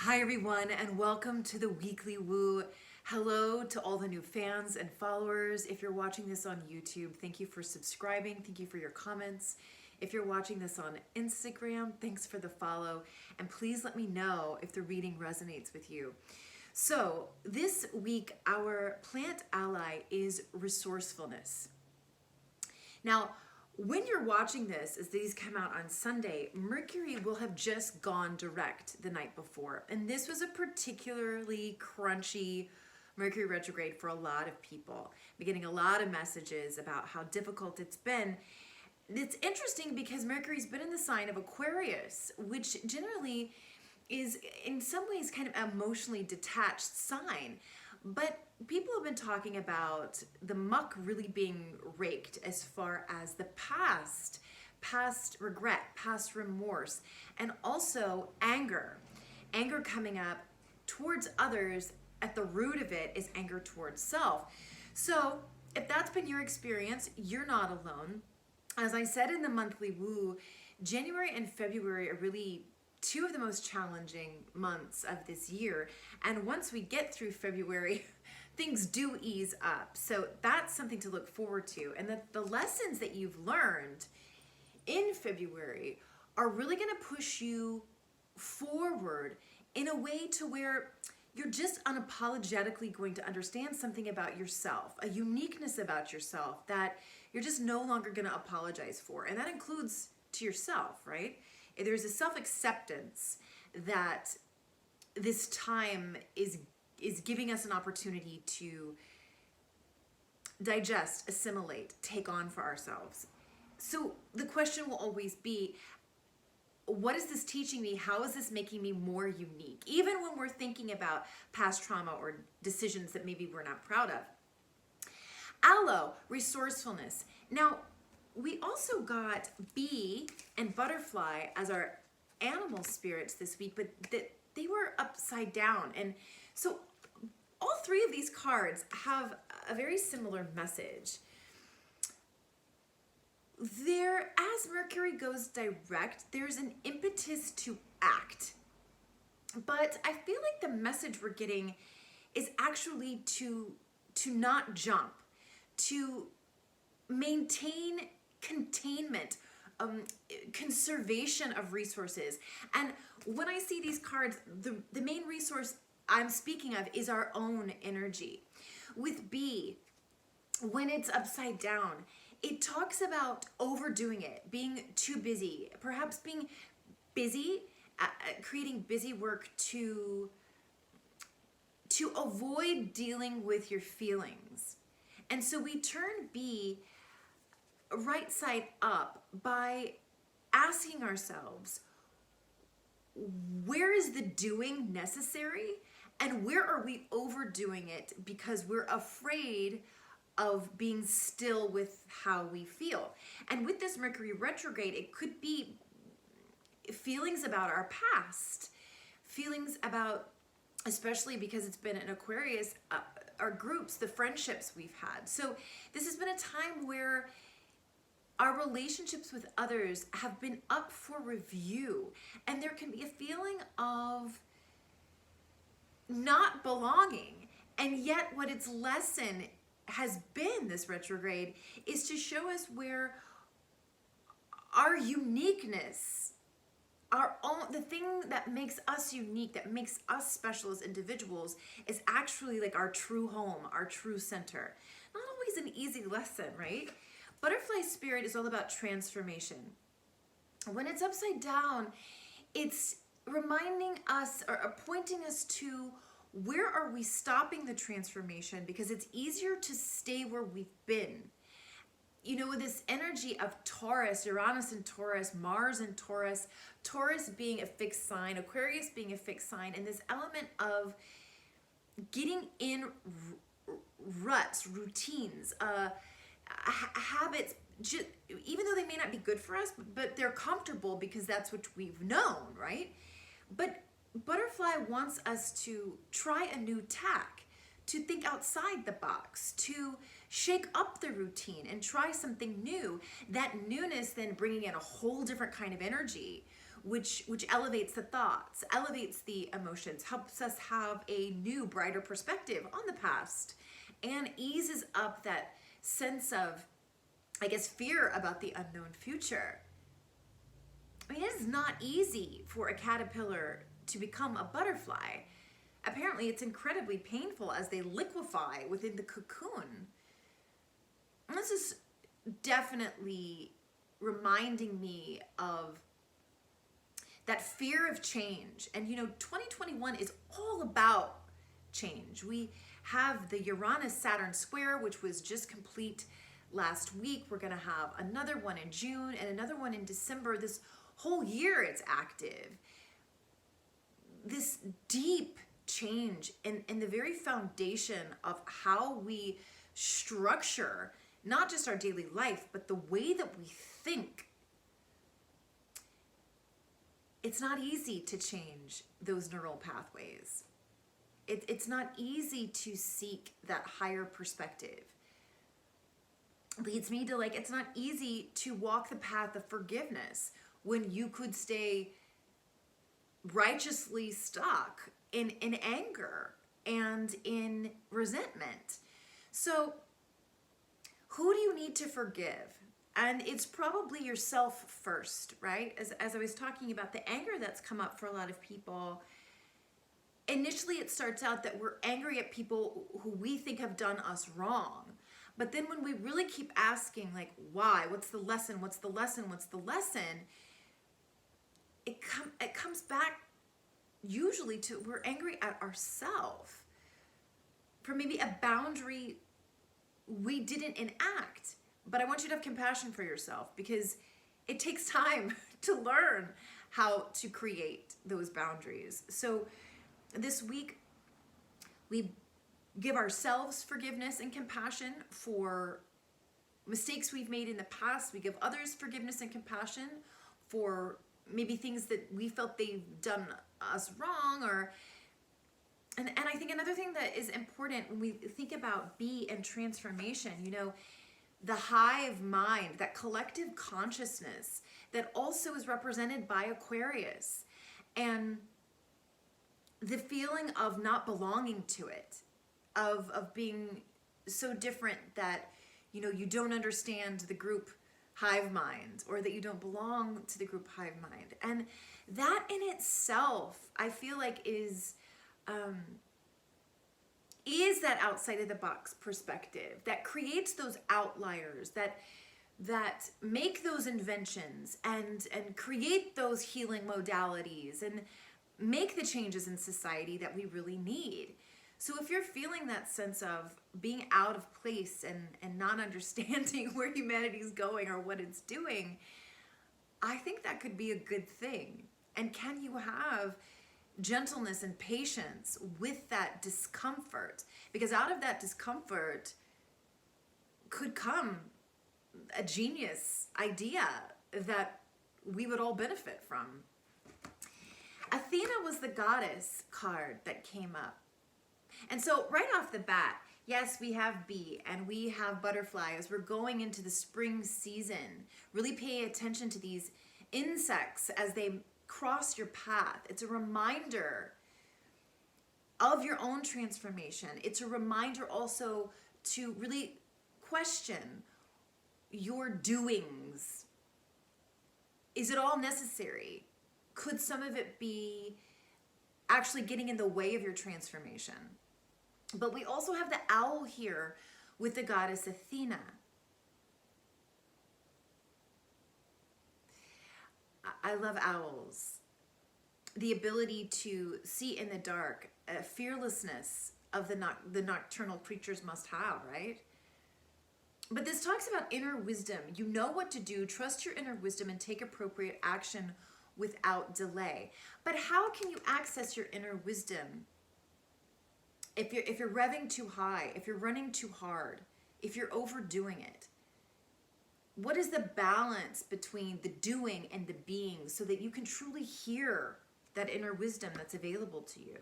Hi everyone, and welcome to the Weekly Woo. Hello to all the new fans and followers. If you're watching this on YouTube, thank you for subscribing. Thank you for your comments. If you're watching this on Instagram, thanks for the follow. And please let me know if the reading resonates with you. So this week, our plant ally is resourcefulness. Now, when you're watching this, as these come out on Sunday, Mercury will have just gone direct the night before. And this was a particularly crunchy Mercury retrograde for a lot of people. I'm getting a lot of messages about how difficult it's been. It's interesting because Mercury's been in the sign of Aquarius, which generally is in some ways kind of emotionally detached sign. But people have been talking about the muck really being raked as far as the past regret, past remorse, and also anger. Anger coming up towards others. At the root of it is anger towards self. So if that's been your experience, you're not alone. As I said in the monthly woo, January and February are really two of the most challenging months of this year. And once we get through February, things do ease up. So that's something to look forward to. And the lessons that you've learned in February are really going to push you forward in a way to where you're just unapologetically going to understand something about yourself, a uniqueness about yourself that you're just no longer going to apologize for. And that includes to yourself, right? There's a self-acceptance that this time is giving us an opportunity to digest, assimilate, take on for ourselves. So the question will always be, what is this teaching me? How is this making me more unique? Even when we're thinking about past trauma or decisions that maybe we're not proud of. Aloe, resourcefulness. Now, we also got bee and butterfly as our animal spirits this week, but they were upside down. And so all three of these cards have a very similar message. As Mercury goes direct, there's an impetus to act. But I feel like the message we're getting is actually to not jump, to maintain containment, conservation of resources. And when I see these cards, the main resource I'm speaking of is our own energy. With B, when it's upside down, it talks about overdoing it, being too busy, perhaps being busy, creating busy work to avoid dealing with your feelings. And so we turn B right side up by asking ourselves, where is the doing necessary and where are we overdoing it because we're afraid of being still with how we feel? And with this Mercury retrograde, it could be feelings about our past, feelings about, especially because it's been in Aquarius, our groups, the friendships we've had. So this has been a time where our relationships with others have been up for review, and there can be a feeling of not belonging. And yet what its lesson has been, this retrograde, is to show us where our uniqueness, our own, the thing that makes us unique, that makes us special as individuals, is actually like our true home, our true center. Not always an easy lesson, right? Butterfly spirit is all about transformation. When it's upside down, it's reminding us or pointing us to where are we stopping the transformation, because it's easier to stay where we've been. You know, with this energy of Taurus, Uranus and Taurus, Mars and Taurus, Taurus being a fixed sign, Aquarius being a fixed sign, and this element of getting in ruts, routines, habits, even though they may not be good for us, but they're comfortable because that's what we've known, right? But Butterfly wants us to try a new tack, to think outside the box, to shake up the routine and try something new. That newness then bringing in a whole different kind of energy which elevates the thoughts, elevates the emotions, helps us have a new, brighter perspective on the past, and eases up that sense of, I guess, fear about the unknown future. I mean, it is not easy for a caterpillar to become a butterfly. Apparently, it's incredibly painful as they liquefy within the cocoon. And this is definitely reminding me of that fear of change. And 2021 is all about change. We have the Uranus-Saturn square, which was just complete last week. We're going to have another one in June and another one in December. This whole year it's active. This deep change in the very foundation of how we structure not just our daily life, but the way that we think. It's not easy to change those neural pathways. It's not easy to seek that higher perspective. Leads me to it's not easy to walk the path of forgiveness when you could stay righteously stuck in anger and in resentment. So who do you need to forgive? And it's probably yourself first, right? As I was talking about the anger that's come up for a lot of people, initially it starts out that we're angry at people who we think have done us wrong. But then when we really keep asking, why? What's the lesson? What's the lesson? What's the lesson? It comes back usually to we're angry at ourselves for maybe a boundary we didn't enact. But I want you to have compassion for yourself because it takes time to learn how to create those boundaries. So this week, we give ourselves forgiveness and compassion for mistakes we've made in the past. We give others forgiveness and compassion for maybe things that we felt they've done us wrong. And I think another thing that is important when we think about B and transformation, the hive mind, that collective consciousness that also is represented by Aquarius, and the feeling of not belonging to it, of being so different that you don't understand the group hive mind, or that you don't belong to the group hive mind. And that in itself, I feel like is that outside of the box perspective that creates those outliers that make those inventions and create those healing modalities and make the changes in society that we really need. So if you're feeling that sense of being out of place and not understanding where humanity's going or what it's doing, I think that could be a good thing. And can you have gentleness and patience with that discomfort? Because out of that discomfort could come a genius idea that we would all benefit from. Athena was the goddess card that came up. And so right off the bat, yes, we have bee and we have butterfly as we're going into the spring season. Really pay attention to these insects as they cross your path. It's a reminder of your own transformation. It's a reminder also to really question your doings. Is it all necessary? Could some of it be actually getting in the way of your transformation? But we also have the owl here with the goddess Athena. I love owls. The ability to see in the dark, a fearlessness of the nocturnal creatures must have, right? But this talks about inner wisdom. You know what to do, trust your inner wisdom, and take appropriate action without delay. But how can you access your inner wisdom if you're revving too high, if you're running too hard, if you're overdoing it? What is the balance between the doing and the being so that you can truly hear that inner wisdom that's available to you?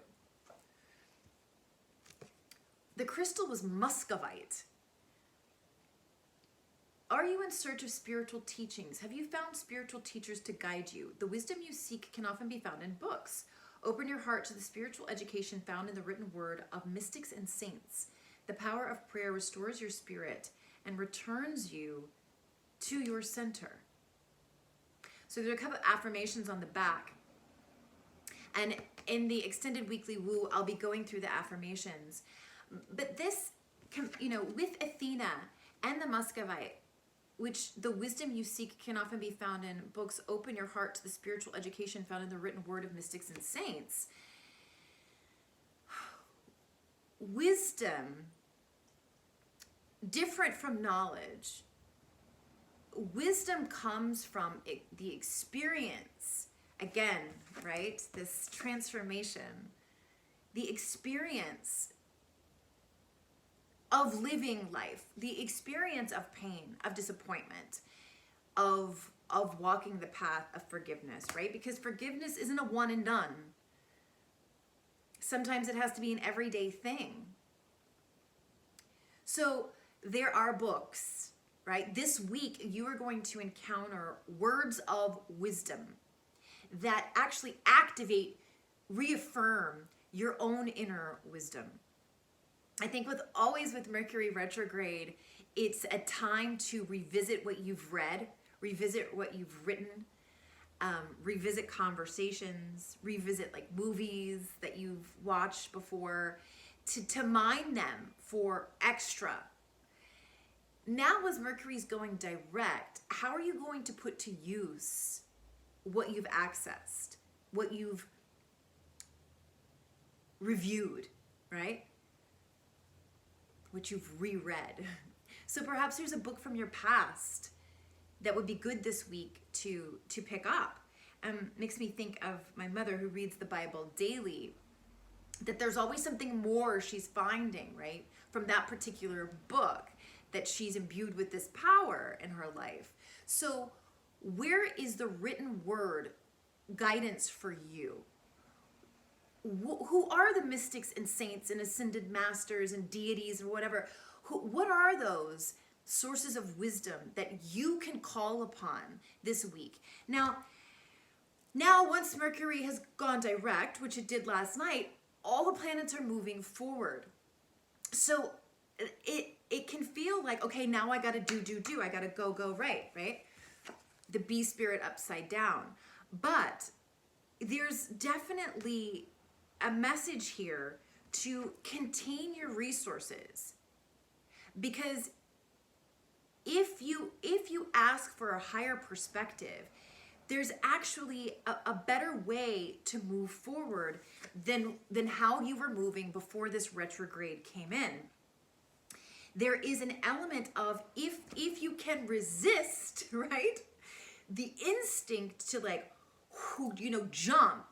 The crystal was muscovite. Are you in search of spiritual teachings? Have you found spiritual teachers to guide you? The wisdom you seek can often be found in books. Open your heart to the spiritual education found in the written word of mystics and saints. The power of prayer restores your spirit and returns you to your center. So there are a couple of affirmations on the back. And in the extended weekly woo, I'll be going through the affirmations. But this, with Athena and the Muscovite, which the wisdom you seek can often be found in books, open your heart to the spiritual education found in the written word of mystics and saints. Wisdom, different from knowledge. Wisdom comes from the experience. Again, right? This transformation. The experience of living life, the experience of pain, of disappointment, of walking the path of forgiveness, right? Because forgiveness isn't a one and done. Sometimes it has to be an everyday thing. So there are books, right? This week you are going to encounter words of wisdom that actually activate, reaffirm your own inner wisdom. I think with Mercury retrograde, it's a time to revisit what you've read, revisit what you've written, revisit conversations, revisit like movies that you've watched before, to mine them for extra. Now as Mercury's going direct, how are you going to put to use what you've accessed, what you've reviewed, right? What you've reread. So perhaps there's a book from your past that would be good this week to pick up. Makes me think of my mother who reads the Bible daily, that there's always something more she's finding, right? From that particular book, that she's imbued with this power in her life. So where is the written word guidance for you? Who are the mystics and saints and ascended masters and deities and whatever? What are those sources of wisdom that you can call upon this week? Now once Mercury has gone direct, which it did last night, all the planets are moving forward. So it can feel like, okay, now I got to do. I got to go right? The bee spirit upside down. But there's definitely a message here to contain your resources, because if you ask for a higher perspective, there's actually a better way to move forward than how you were moving before this retrograde came in. There is an element of if you can resist, right, the instinct to jump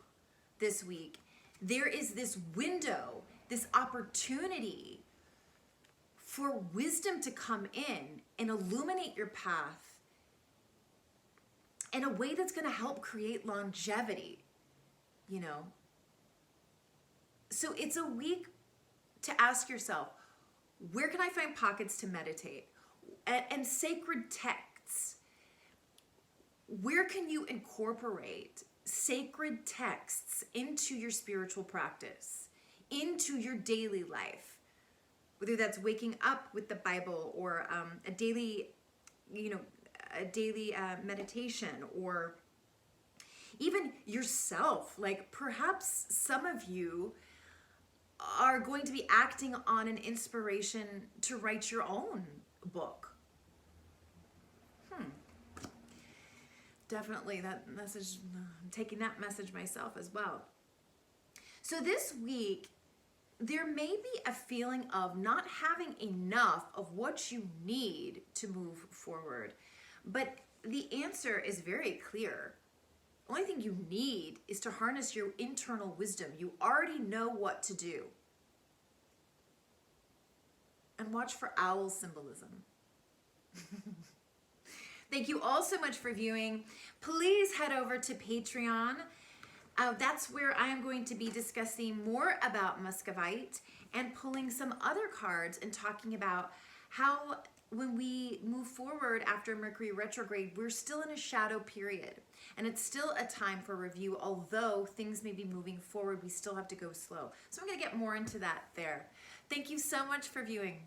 this week, there is this window, this opportunity for wisdom to come in and illuminate your path in a way that's going to help create longevity, So it's a week to ask yourself, where can I find pockets to meditate? And sacred texts. Where can you incorporate sacred texts into your spiritual practice, into your daily life? Whether that's waking up with the Bible or a daily meditation, or even yourself. Like perhaps some of you are going to be acting on an inspiration to write your own book. Definitely that message, I'm taking that message myself as well. So this week, there may be a feeling of not having enough of what you need to move forward. But the answer is very clear. The only thing you need is to harness your internal wisdom. You already know what to do. And watch for owl symbolism. Thank you all so much for viewing. Please head over to Patreon. That's where I am going to be discussing more about Muscovite and pulling some other cards and talking about how when we move forward after Mercury retrograde, we're still in a shadow period. And it's still a time for review, although things may be moving forward, we still have to go slow. So I'm going to get more into that there. Thank you so much for viewing.